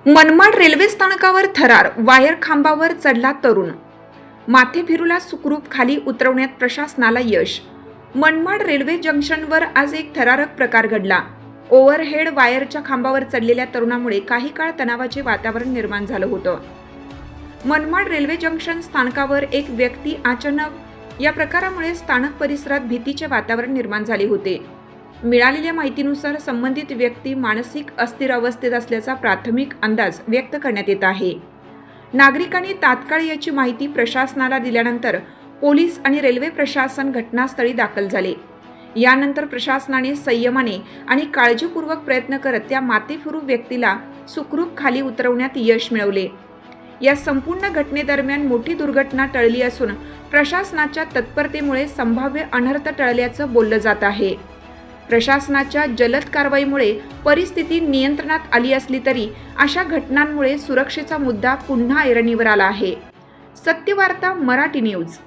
Manmad railway स्थानकावर थरार, wire खांबावर चढला तरुण. माथेफिरूला सुखरूप खाली उतरवण्यात प्रशासनाला यश. मनमाड रेल्वे जंक्शनवर आज एक थरारक प्रकार घडला. ओव्हरहेड वायरच्या खांबावर चढलेल्या तरुणामुळे काही काळ तणावाचे वातावरण निर्माण झालं होतं. मनमाड रेल्वे जंक्शन स्थानकावर एक व्यक्ती अचानक या प्रकारामुळे स्थानक परिसरात भीतीचे वातावरण निर्माण झाले होते. मिळालेल्या माहितीनुसार संबंधित व्यक्ती मानसिक अस्थिर अवस्थेत असल्याचा प्राथमिक अंदाज व्यक्त करण्यात येत आहे. नागरिकांनी तात्काळ याची माहिती प्रशासनाला दिल्यानंतर पोलीस आणि रेल्वे प्रशासन घटनास्थळी दाखल झाले. यानंतर प्रशासनाने संयमाने आणि काळजीपूर्वक प्रयत्न करत त्या माथेफिरू व्यक्तीला सुखरूप खाली उतरवण्यात यश मिळवले. या संपूर्ण घटनेदरम्यान मोठी दुर्घटना टळली असून प्रशासनाच्या तत्परतेमुळे संभाव्य अनर्थ टळल्याचं बोललं जात आहे. प्रशासनाच्या जलद कारवाईमुळे परिस्थिती नियंत्रणात आली असली तरी अशा घटनांमुळे सुरक्षेचा मुद्दा पुन्हा ऐरणीवर आला आहे. सत्यवार्ता मराठी न्यूज.